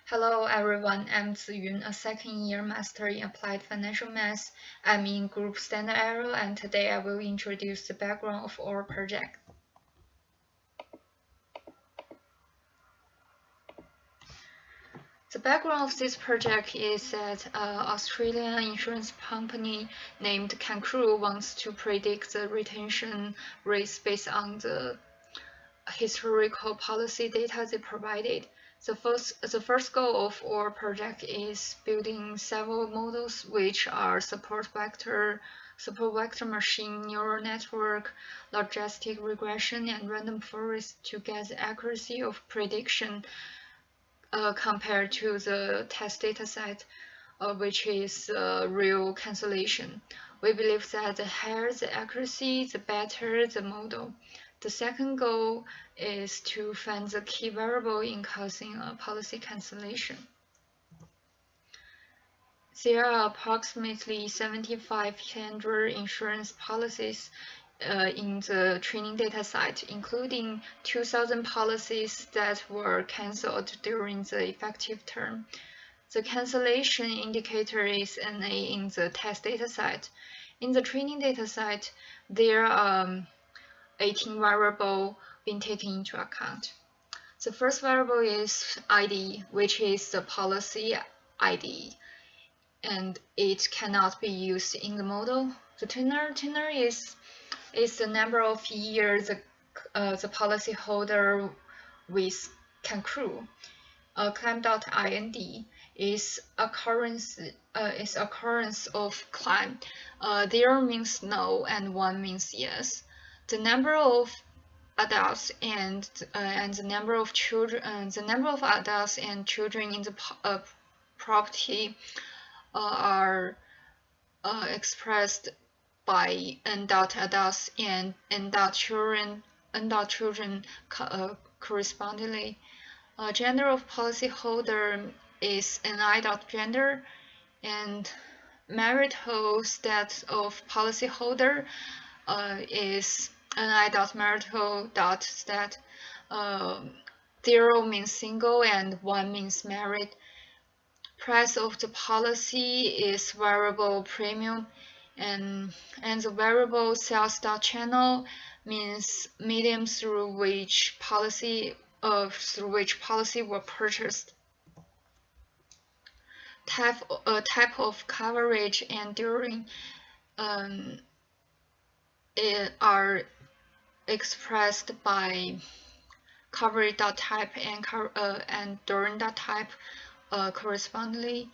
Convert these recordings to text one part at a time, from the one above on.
Hello everyone, I'm Ziyun, a second-year master in applied financial math. I'm in group standard error, and today I will introduce the background of our project. The background of this project is that an Australian insurance company named Kangaroo wants to predict the retention rates based on the historical policy data they provided. The first goal of our project is building several models which are support vector machine, neural network, logistic regression, and random forest to get the accuracy of prediction compared to the test dataset, which is real cancellation. We believe that the higher the accuracy, the better the model. The second goal is to find the key variable in causing a policy cancellation. There are approximately 7,500 insurance policies in the training dataset, including 2,000 policies that were cancelled during the effective term. The cancellation indicator is NA in the test dataset. In the training dataset, there are 18 variables being taken into account. The first variable is ID, which is the policy ID, and it cannot be used in the model. The tenor is the number of years the policyholder with can accrue. Claim.ind is occurrence of claim. 0 means no and 1 means yes. The number of adults and the number of children, the number of adults and children in the property are expressed by n.adults and n.children correspondingly. Gender of policyholder is ni.gender, and marital status of policyholder is ni.marital.stat. 0 means single and 1 means married. Price of the policy is variable premium, and the variable sales.channel means medium through which policy were purchased. Type of coverage and during are expressed by coverage.type and during.type correspondingly,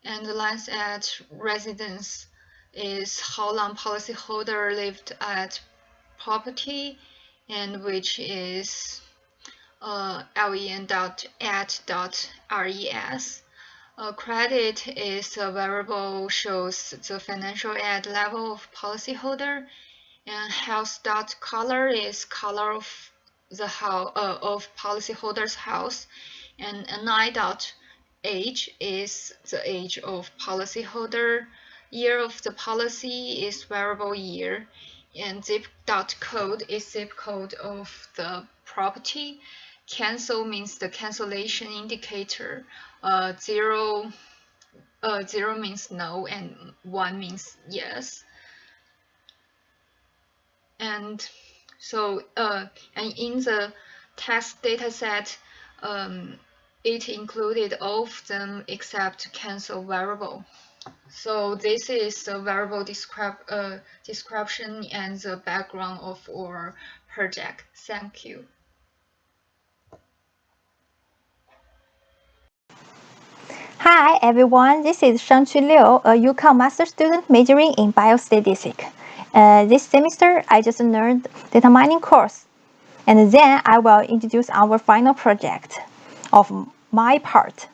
and the length at residence is how long policyholder lived at property, and which is len.at.res. Credit is a variable shows the financial aid level of policyholder, and house.color is color of the house of policyholder's house, and ni.age is the age of policyholder. Year of the policy is variable year, and zip.code is zip code of the property. Cancel means the cancellation indicator. 0 means no and 1 means yes. And so and in the test dataset, it included all of them except cancel variable. So this is the variable description and the background of our project. Thank you. Hi everyone, this is Shangqu Liu, a UConn master student majoring in biostatistics. This semester, I just learned data mining course, and then I will introduce our final project of my part.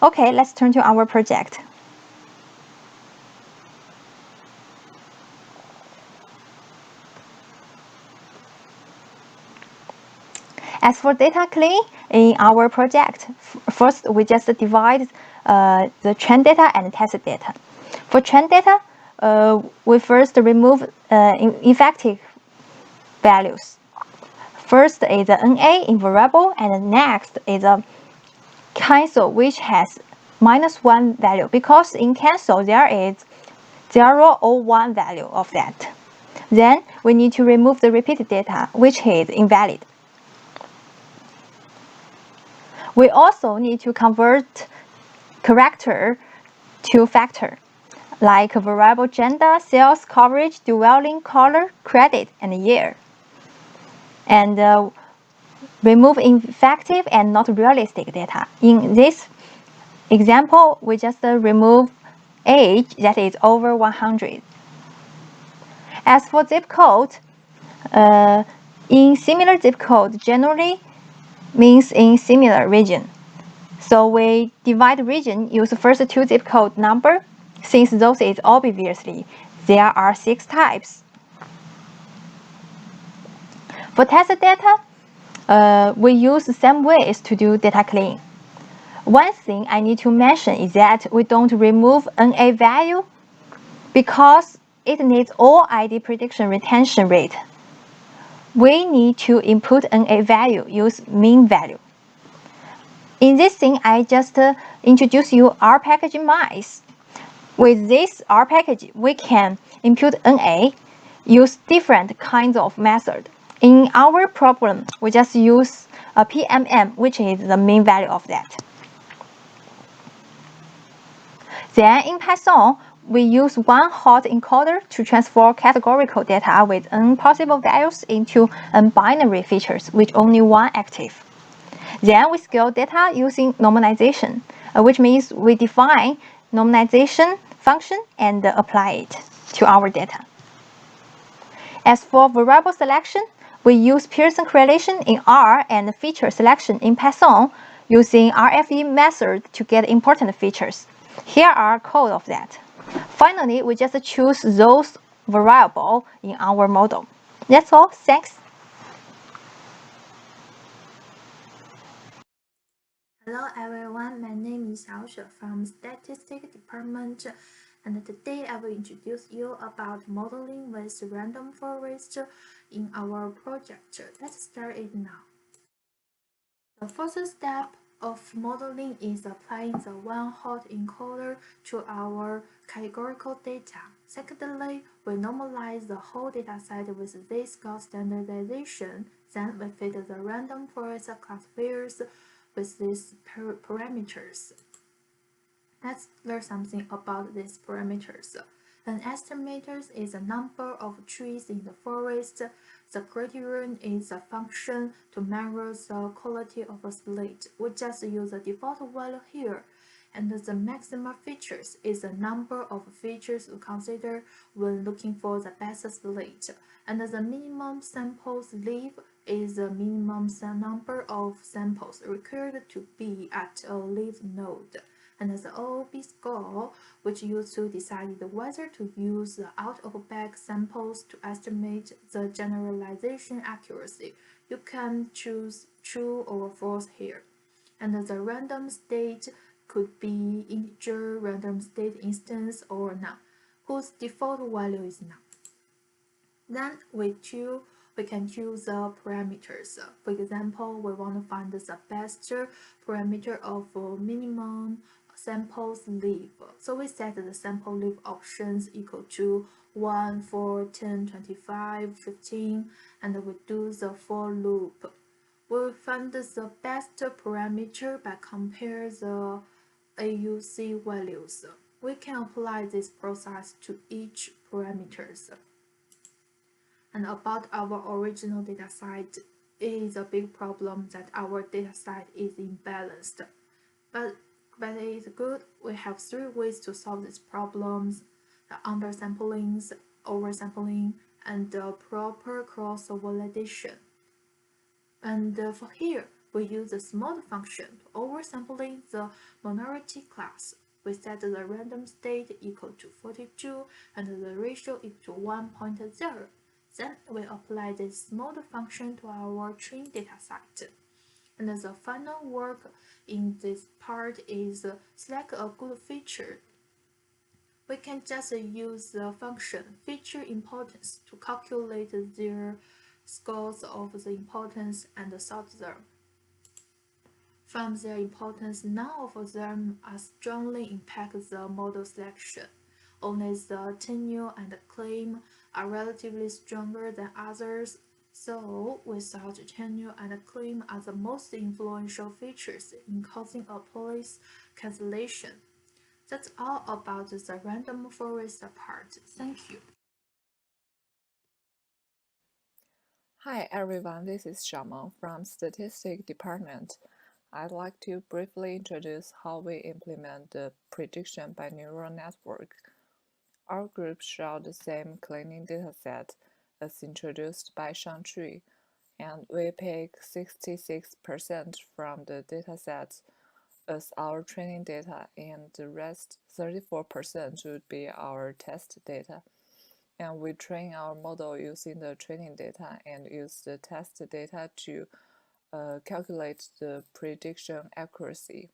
Okay, let's turn to our project. As for data cleaning in our project, first we just divide the trend data and test data. For trend data, we first remove ineffective values. First is the NA in variable, and next is cancel which has -1 value, because in cancel there is 0 or 1 value of that. Then we need to remove the repeated data, which is invalid. We also need to convert character to factor, like variable gender, sales coverage, dwelling, color, credit, and year. And remove ineffective and not realistic data. In this example, we just remove age that is over 100. As for zip code, in similar zip code generally means in similar region. So we divide region, use first two zip code number, since those is obviously there are 6 types. For test data, we use the same ways to do data cleaning. One thing I need to mention is that we don't remove NA value because it needs all ID prediction retention rate. We need to input NA value, use mean value. In this thing, I just introduce you R package mice. With this R package, we can input NA, use different kinds of method. In our problem, we just use a PMM, which is the mean value of that. Then in Python, we use one hot encoder to transform categorical data with n possible values into n binary features with only one active. Then we scale data using normalization, which means we define normalization function and apply it to our data. As for variable selection, we use Pearson correlation in R and feature selection in Python using RFE method to get important features. Here are code of that. Finally, we just choose those variable in our model. That's all. Thanks. Hello everyone, my name is Xiaoshe from Statistics Department, and today I will introduce you about modeling with random forest in our project. Let's start it now. The first step of modeling is applying the one-hot encoder to our categorical data. Secondly, we normalize the whole dataset with this Gauss standardization. Then we fit the random forest classifiers with these parameters. Let's learn something about these parameters. An estimator is the number of trees in the forest. The criterion is a function to measure the quality of a slate. We just use the default value here. And the maximum features is the number of features we consider when looking for the best slate. And the minimum samples leave is the minimum number of samples required to be at a leaf node. And the OOB score, which used to decide whether to use the out-of-bag samples to estimate the generalization accuracy. You can choose true or false here. And the random state could be integer, random state instance, or none, whose default value is none. Then we can choose the parameters. For example, we want to find the best parameter of minimum samples leaf. So we set the sample leaf options equal to 1, 4, 10, 25, 15, and we do the for loop. We find the best parameter by compare the AUC values. We can apply this process to each parameters. And about our original dataset, it is a big problem that our dataset is imbalanced. But it is good. We have 3 ways to solve these problems: the undersampling, oversampling, and the proper cross-validation. And for here, we use the smooth function to oversampling the minority class. We set the random state equal to 42 and the ratio equal to 1.0. Then we apply this smooth function to our trained dataset. And the final work in this part is select a good feature. We can just use the function feature importance to calculate their scores of the importance and sort them. From their importance, none of them are strongly impact the model selection. Only the tenure and claim are relatively stronger than others, so we thought tenure and claim are the most influential features in causing a police cancellation. That's all about the random forest part. Thank you. Hi everyone, this is Xiaomeng from Statistics Department. I'd like to briefly introduce how we implement the prediction by neural network. Our group shared the same cleaning dataset as introduced by Shang-Chui, and we pick 66% from the dataset as our training data, and the rest 34% would be our test data. And we train our model using the training data and use the test data to calculate the prediction accuracy.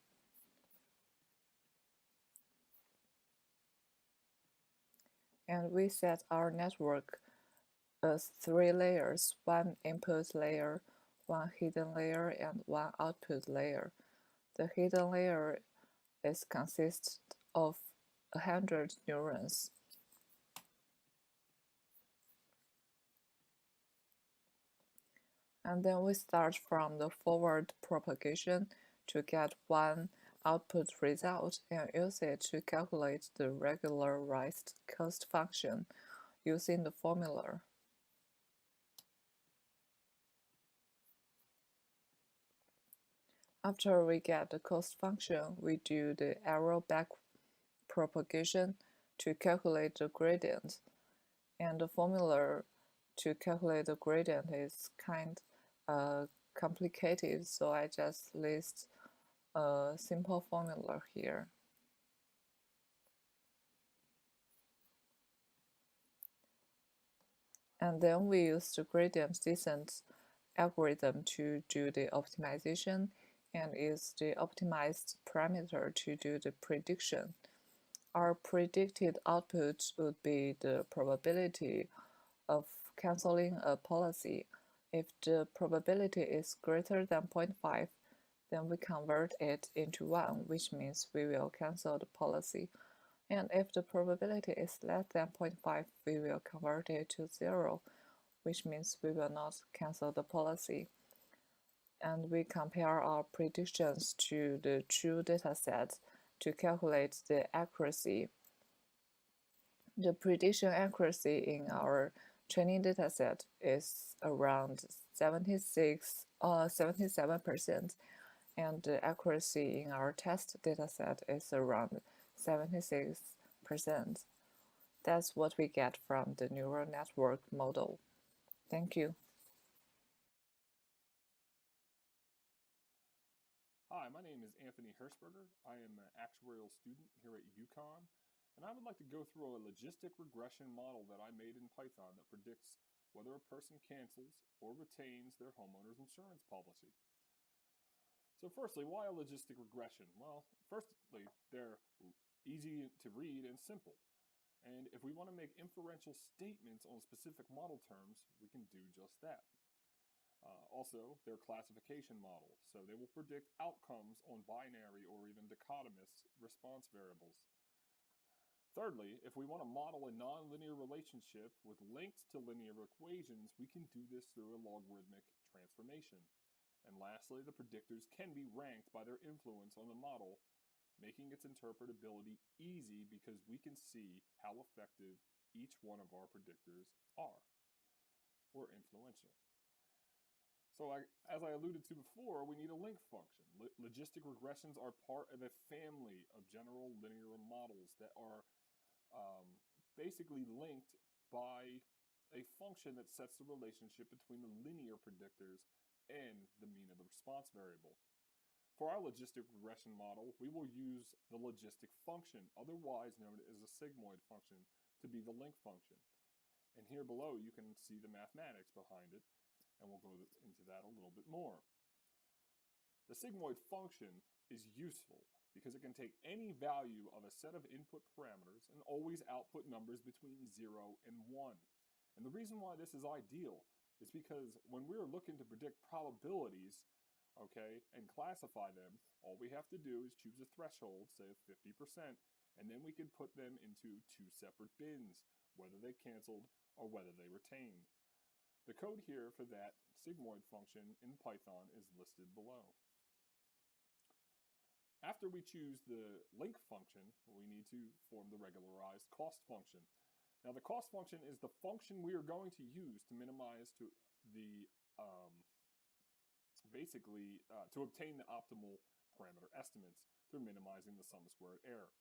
And we set our network as 3 layers, one input layer, one hidden layer, and one output layer. The hidden layer is consists of 100 neurons. And then we start from the forward propagation to get one output result and use it to calculate the regularized cost function using the formula. After we get the cost function, we do the arrow back propagation to calculate the gradient. And the formula to calculate the gradient is kind complicated, so I just list a simple formula here. And then we use the gradient descent algorithm to do the optimization and use the optimized parameter to do the prediction. Our predicted output would be the probability of canceling a policy. If the probability is greater than 0.5, then we convert it into 1, which means we will cancel the policy. And if the probability is less than 0.5, we will convert it to 0, which means we will not cancel the policy. And we compare our predictions to the true dataset to calculate the accuracy. The prediction accuracy in our training dataset is around 77%, and the accuracy in our test dataset is around 76%. That's what we get from the neural network model. Thank you. Hi, my name is Anthony Hirschberger. I am an actuarial student here at UConn, and I would like to go through a logistic regression model that I made in Python that predicts whether a person cancels or retains their homeowner's insurance policy. So firstly, why a logistic regression? Well, firstly, they're easy to read and simple. And if we want to make inferential statements on specific model terms, we can do just that. Also, they're classification models, so they will predict outcomes on binary or even dichotomous response variables. Thirdly, if we want to model a nonlinear relationship with linked to linear equations, we can do this through a logarithmic transformation. And lastly, the predictors can be ranked by their influence on the model, making its interpretability easy because we can see how effective each one of our predictors are, or influential. So as I alluded to before, we need a link function. Logistic regressions are part of a family of general linear models that are basically linked by a function that sets the relationship between the linear predictors and the mean of the response variable. For our logistic regression model, we will use the logistic function, otherwise known as a sigmoid function, to be the link function. And here below you can see the mathematics behind it, and we'll go into that a little bit more. The sigmoid function is useful because it can take any value of a set of input parameters and always output numbers between 0 and 1. And the reason why this is ideal is because when we're looking to predict probabilities, okay, and classify them, all we have to do is choose a threshold, say of 50%, and then we can put them into two separate bins, whether they canceled or whether they retained. The code here for that sigmoid function in Python is listed below. After we choose the link function, we need to form the regularized cost function. Now the cost function is the function we are going to use to minimize to the to obtain the optimal parameter estimates through minimizing the sum squared error.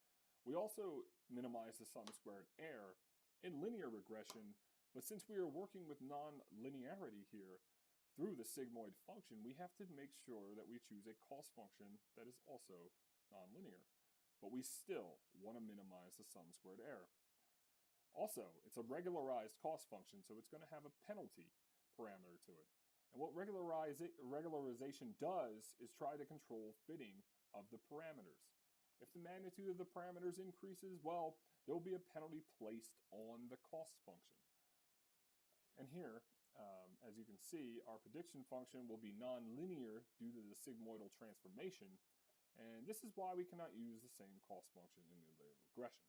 We also minimize the sum squared error in linear regression, but since we are working with non-linearity here, through the sigmoid function, we have to make sure that we choose a cost function that is also nonlinear. But we still want to minimize the sum squared error. Also, it's a regularized cost function, so it's going to have a penalty parameter to it. And what regularization does is try to control fitting of the parameters. If the magnitude of the parameters increases, well, there will be a penalty placed on the cost function. And here, as you can see, our prediction function will be nonlinear due to the sigmoidal transformation, and this is why we cannot use the same cost function in the linear regression,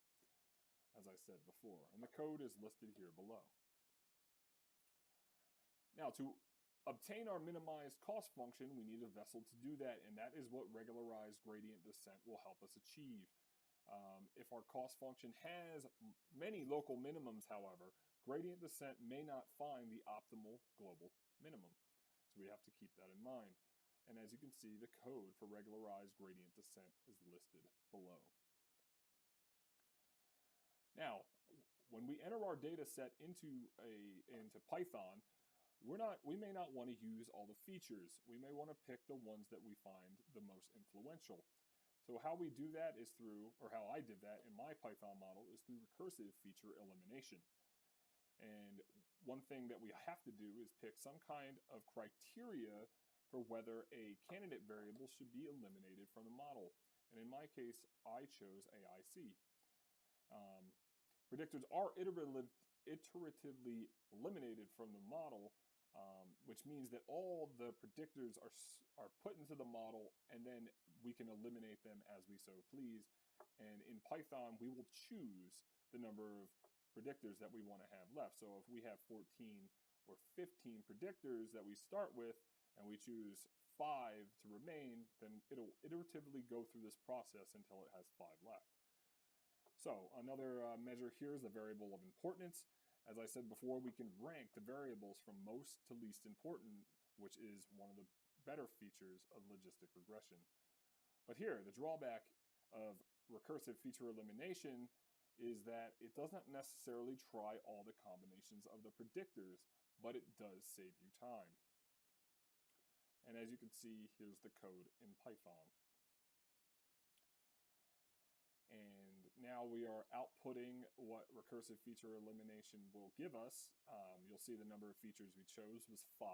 as I said before, and the code is listed here below. Now, to obtain our minimized cost function, we need a vessel to do that, and that is what regularized gradient descent will help us achieve. If our cost function has many local minimums, however, gradient descent may not find the optimal global minimum. So we have to keep that in mind. And as you can see, the code for regularized gradient descent is listed below. Now, when we enter our data set into Python, we may not want to use all the features. We may want to pick the ones that we find the most influential. So how we do that is through, or how I did that in my Python model, is through recursive feature elimination. And one thing that we have to do is pick some kind of criteria for whether a candidate variable should be eliminated from the model. And in my case, I chose AIC. Predictors are iteratively eliminated from the model, which means that all the predictors are put into the model, and then we can eliminate them as we so please. And in Python, we will choose the number of predictors that we want to have left. So if we have 14 or 15 predictors that we start with, and we choose 5 to remain, then it'll iteratively go through this process until it has 5 left. So another measure here is the variable of importance. As I said before, we can rank the variables from most to least important, which is one of the better features of logistic regression. But here, the drawback of recursive feature elimination is that it doesn't necessarily try all the combinations of the predictors, but it does save you time. And as you can see, here's the code in Python. And now we are outputting what recursive feature elimination will give us. You'll see the number of features we chose was 5.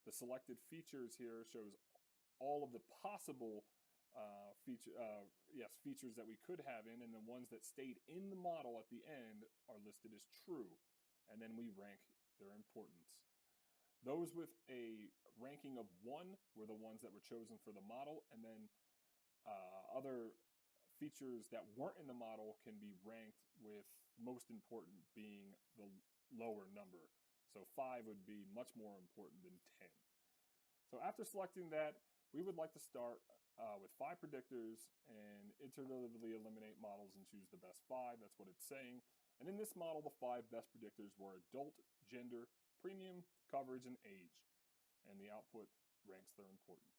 The selected features here shows all of the possible features that we could have in, and the ones that stayed in the model at the end are listed as true. And then we rank their importance. Those with a ranking of 1 were the ones that were chosen for the model, and then other features that weren't in the model can be ranked with most important being the lower number. So 5 would be much more important than 10. So after selecting that, we would like to start with 5 predictors and iteratively eliminate models and choose the best 5. That's what it's saying. And in this model, the 5 best predictors were adult, gender, premium, coverage, and age. And the output ranks their importance.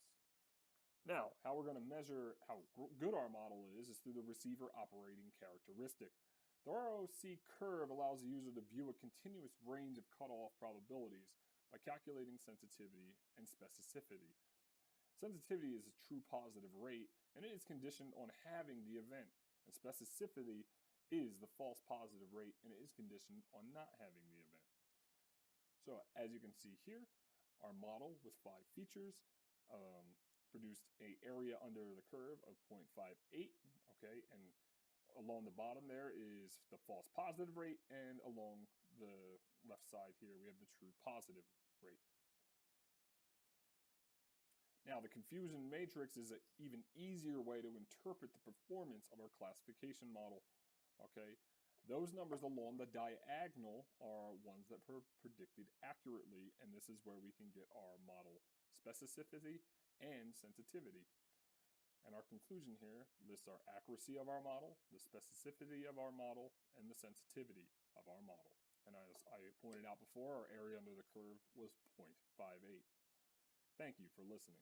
Now, how we're going to measure how good our model is through the receiver operating characteristic. The ROC curve allows the user to view a continuous range of cutoff probabilities by calculating sensitivity and specificity. Sensitivity is a true positive rate, and it is conditioned on having the event, and specificity is the false positive rate, and it is conditioned on not having the event. So as you can see here, our model with 5 features produced an area under the curve of 0.58, okay, and along the bottom there is the false positive rate, and along the left side here we have the true positive rate. Now, the confusion matrix is an even easier way to interpret the performance of our classification model. Okay, those numbers along the diagonal are ones that are predicted accurately, and this is where we can get our model specificity and sensitivity. And our conclusion here lists our accuracy of our model, the specificity of our model, and the sensitivity of our model. And as I pointed out before, our area under the curve was 0.58. Thank you for listening.